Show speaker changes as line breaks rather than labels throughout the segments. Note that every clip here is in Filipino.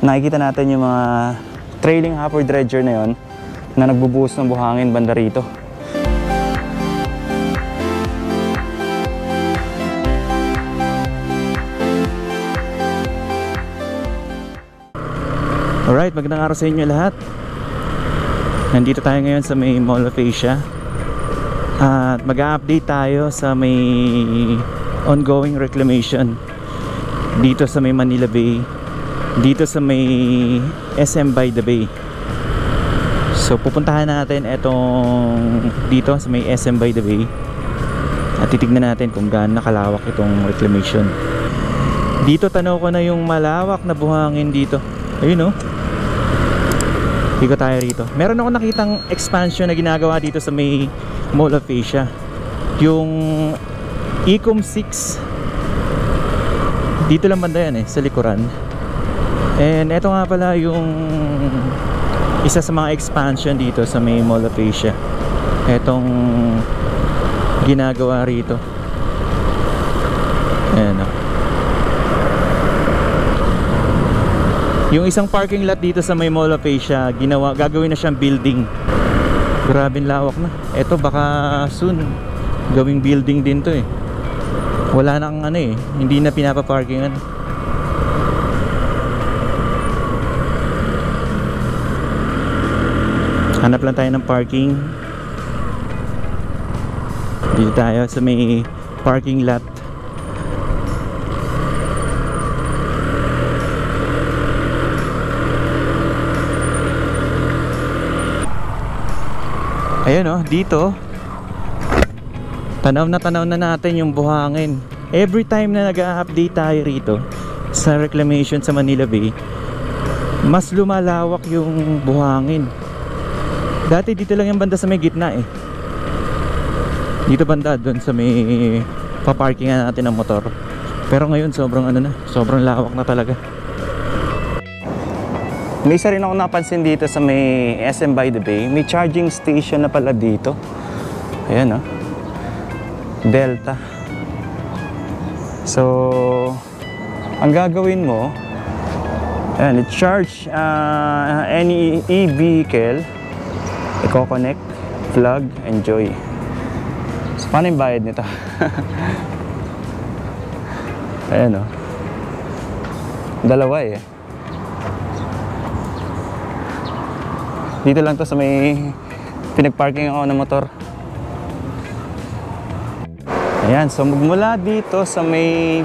nakikita natin yung mga trailing hopper dredger na yon na nagbubuhos ng buhangin banda rito. Alright, magandang araw sa inyo lahat. Nandito tayo ngayon sa may Mall of Asia at mag-a-update tayo sa may ongoing reclamation dito sa may Manila Bay, dito sa may SM by the Bay. So pupuntahan natin etong dito sa may SM by the Bay at titignan natin kung gaano nakalawak itong reclamation. Dito tanaw ko na yung malawak na buhangin dito. Ayun oh. Dito tayo rito. Meron ako nakitang expansion na ginagawa dito sa may Mall of Asia. Yung Ecom 6. Dito lang banda yan sa likuran. And eto nga pala yung isa sa mga expansion dito sa may Mall of Asia. Etong ginagawa rito. Ayan o. Yung isang parking lot dito sa may Mall of Asia, gagawin na siyang building. Grabing lawak na. Eto baka soon gawing building din to Wala nang hindi na pinapaparkingan. Hanap lang tayo ng parking. Dito tayo sa may parking lot. Ayan dito tanaw na natin yung buhangin. Every time na nag-a-update tayo rito sa reclamation sa Manila Bay, mas lumalawak yung buhangin. Dati dito lang yung banda sa may gitna dito banda doon sa may paparkingan natin ng motor. Pero ngayon sobrang sobrang lawak na talaga. May isa rin ako napansin dito sa may SM by the Bay. May charging station na pala dito. Ayan Delta. So ang gagawin mo, ayan, i-charge any e-vehicle, i-connect, plug, enjoy. So paano yung bayad nito? Ayan dalawa Dito lang to sa may pinagparking ako ng motor. Ayan, so magmula dito sa may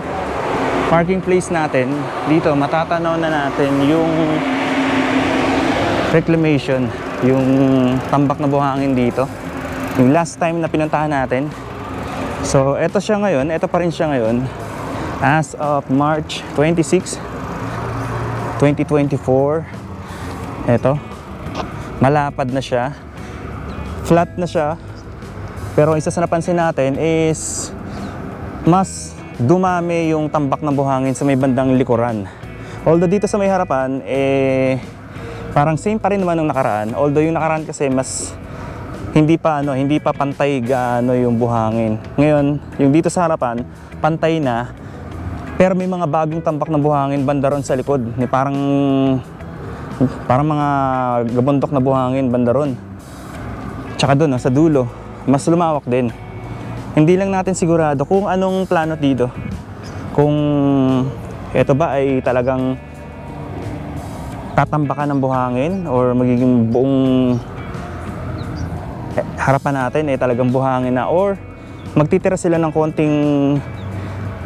parking place natin, dito matatanaw na natin yung reclamation, yung tambak na buhangin dito. Yung last time na pinuntahan natin. So eto siya ngayon, eto pa rin siya ngayon as of March 26, 2024. Eto, malapad na siya, flat na siya. Pero isa sa napansin natin is mas dumami yung tambak ng buhangin sa may bandang likuran. Although dito sa may harapan parang same pa rin naman ng nakaraan. Although yung nakaraan kasi mas hindi pa pantay gaano yung buhangin. Ngayon, yung dito sa harapan pantay na, pero may mga bagong tambak ng buhangin banda ron sa likod. Parang mga gabundok na buhangin banda ron. Tsaka doon sa dulo mas lumawak din. Hindi lang natin sigurado kung anong plano dito. Kung ito ba ay talagang tatambakan ng buhangin or magiging buong harapan natin talagang buhangin na, or magtitira sila ng konting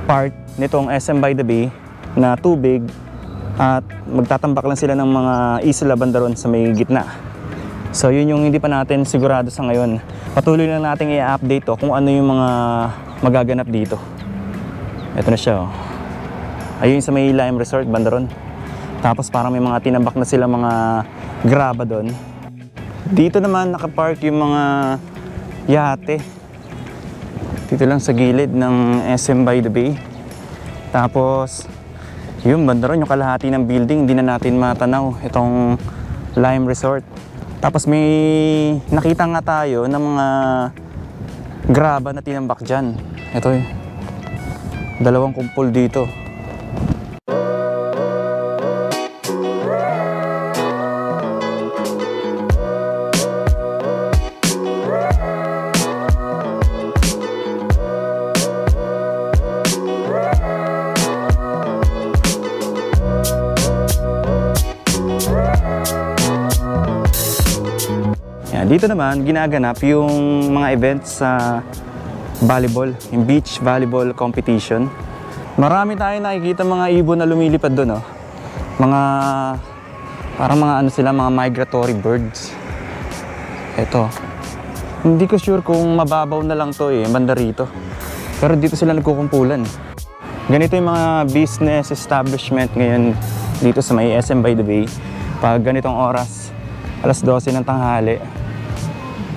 part nitong SM by the Bay na tubig at magtatambak lang sila ng mga isla banda ron sa may gitna. So yun yung hindi pa natin sigurado sa ngayon. Patuloy lang natin i-update kung ano yung mga magaganap dito. Ito na siya Ayun sa may Lime Resort banda ron. Tapos parang may mga tinambak na sila mga graba doon. Dito naman nakapark yung mga yate. Dito lang sa gilid ng SM by the Bay. Tapos yung banda ron, yung kalahati ng building, hindi na natin matanaw itong Lime Resort. Tapos may nakita nga tayo ng mga graba na tinambak dyan. Ito dalawang kumpol dito. Ayan, dito naman ginaganap yung mga events sa volleyball, yung beach volleyball competition. Marami tayo nakikita mga ibon na lumilipad doon, oh. Mga parang mga ano sila, mga migratory birds. Ito. Hindi ko sure kung mababaw na lang to banda rito. Pero dito sila nagkukumpulan. Ganito yung mga business establishment ngayon dito sa may SM by the Bay. Pag ganitong oras, alas 12 ng tanghali,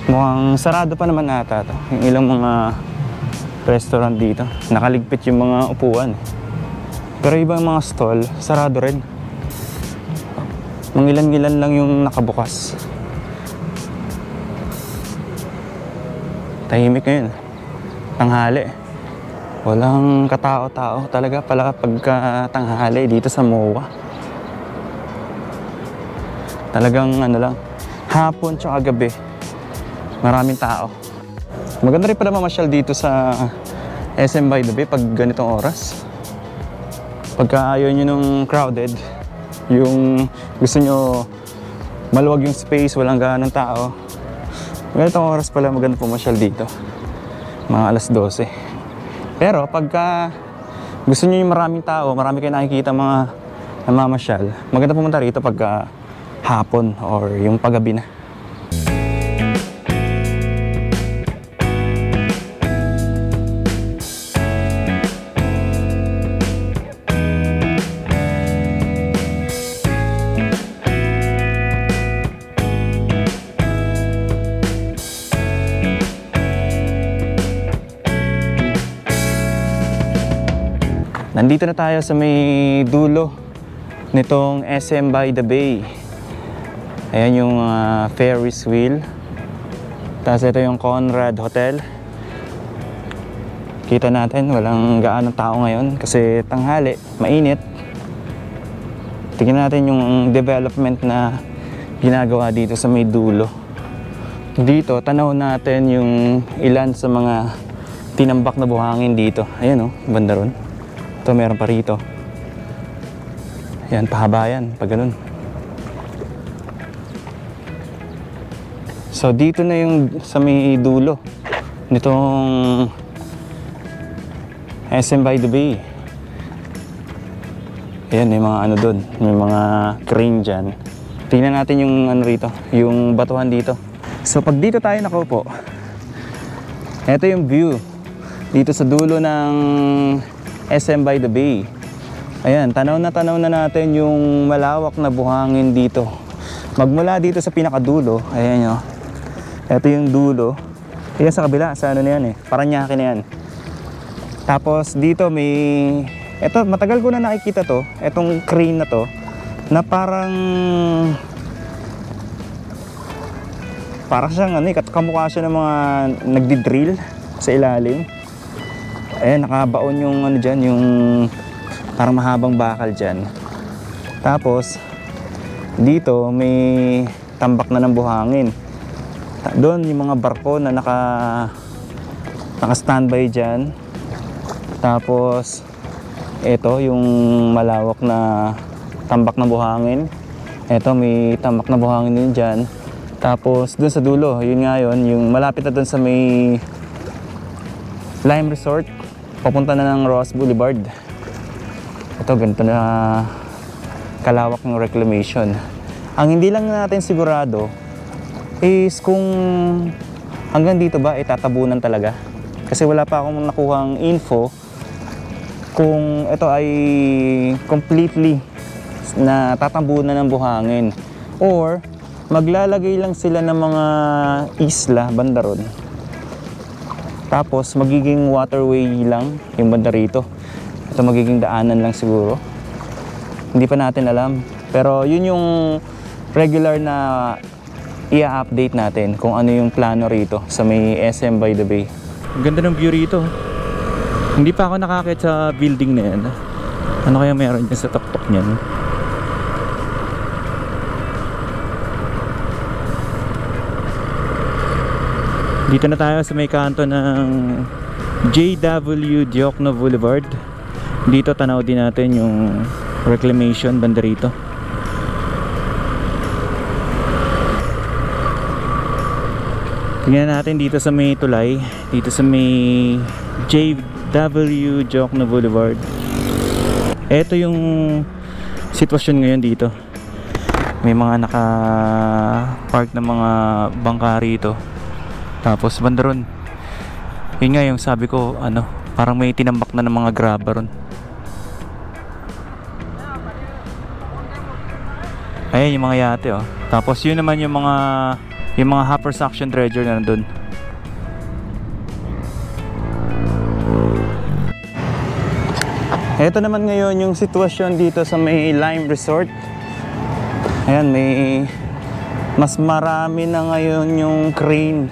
mukhang sarado pa naman ata to. Yung ilang mga restaurant dito, nakaligpit yung mga upuan. Pero ibang mga stall, sarado rin. Mangilan-ngilan lang yung nakabukas. Tahimik ngayon. Tanghali. Walang katao-tao talaga pala pagka tanghali dito sa MOA. Talagang ano lang, hapon tsaka gabi, maraming tao. Maganda rin pala mamasyal dito sa SM by the Bay pag ganitong oras. Pagka ayaw nyo nung crowded, yung gusto nyo maluwag yung space, walang ganong tao, ganitong oras pala maganda pumasyal dito, mga alas 12. Pero pagka gusto nyo yung maraming tao, marami kayo nakikita mga namamasyal, maganda pumunta rito pagka hapon or yung paggabi na. Nandito na tayo sa may dulo nitong SM by the Bay. Ayan yung Ferris wheel. Tapos ito yung Conrad Hotel. Kita natin walang gaanong tao ngayon kasi tanghali, mainit. Tingnan natin yung development na ginagawa dito sa may dulo. Dito, tanaw natin yung ilan sa mga tinambak na buhangin dito. Ayan, oh, banda ron. Ito, meron pa rito. Ayan, pahaba yan, pag ganun. So, dito na yung sa may dulo nitong SM by the Bay. Ayan, may mga ano doon, may mga crane dyan. Tingnan natin yung ano rito, yung batuhan dito. So, pag dito tayo nakaupo, ito yung view dito sa dulo ng SM by the Bay. Ayan, tanaw na natin yung malawak na buhangin dito. Magmula dito sa pinakadulo, ayan nyo. Ito yung dulo. Ayan sa kabila, sa ano na yan Paranaque na yan. Tapos dito may, ito matagal ko na nakikita to, etong crane na to, na parang siyang kamukha siya ng mga nagdi-drill sa ilalim. Ayan, nakabaon yung ano dyan, yung parang mahabang bakal dyan. Tapos dito may tambak na ng buhangin. Doon yung mga barko na naka-standby dyan. Tapos ito yung malawak na tambak na buhangin. Ito may tambak na buhangin din dyan. Tapos doon sa dulo, yun nga yun, yung malapit na doon sa may Lime Resort, papunta na ng Ross Boulevard. Ito, ganito na kalawak ng reclamation. Ang hindi lang natin sigurado is kung hanggang dito ba tatabunan talaga. Kasi wala pa akong nakuhang info kung ito ay completely na tatambunan ng buhangin or maglalagay lang sila ng mga isla banda ron. Tapos magiging waterway lang yung banda rito. Ito magiging daanan lang siguro. Hindi pa natin alam. Pero yun yung regular na i-update natin kung ano yung plano rito sa may SM by the Bay. Ang ganda ng view rito. Hindi pa ako nakakit sa building na yan. Ano kaya meron dyan sa tuktok niyan? Dito na tayo sa may kanto ng JW Diokno Boulevard. Dito tanaw din natin yung reclamation banda rito. Tingnan natin dito sa may tulay, dito sa may JW Jokno Boulevard. Ito yung sitwasyon ngayon dito. May mga naka-park na mga bangka rito. Tapos banda ron, yun nga yung sabi ko, ano, parang may tinambak na ng mga graba ron. Ayan yung mga yate, oh. Tapos yun naman yung mga hopper suction dredger na nandun. Ito naman ngayon yung sitwasyon dito sa may Lime Resort. Ayan, mas marami na ngayon yung crane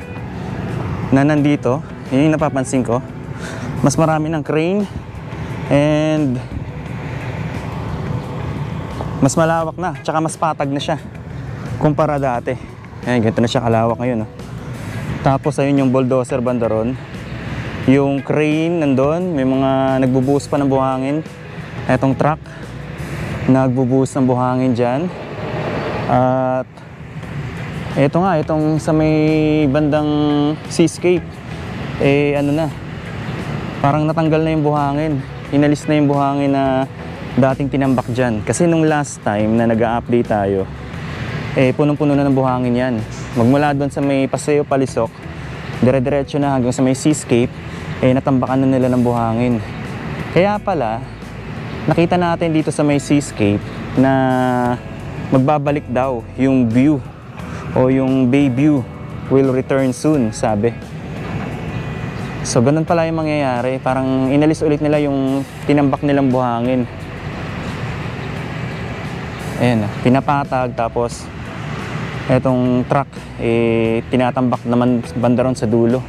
na nandito. Yun yung napapansin ko. Mas marami ng crane and mas malawak na, tsaka mas patag na siya kumpara dati. Ayan, ganito na siya kalawak ngayon, oh. Tapos ayun yung bulldozer banda ron. Yung crane nandun, may mga nagbubuhos pa ng buhangin. Etong truck nagbubuhos ng buhangin dyan. At eto nga, itong sa may bandang seascape, ano na, parang natanggal na yung buhangin. Inalis na yung buhangin na dating tinambak dyan. Kasi nung last time na nag-a-update tayo, punong-puno na ng buhangin yan. Magmula doon sa may Paseo Palisok, dire-diretso na hanggang sa may seascape, natambakan na nila ng buhangin. Kaya pala, nakita natin dito sa may seascape na magbabalik daw yung view o yung bay view will return soon, sabi. So ganun pala yung mangyayari, parang inalis ulit nila yung tinambak nilang buhangin. Ayan, pinapatag, tapos etong truck tinatambak naman banda ron sa dulo.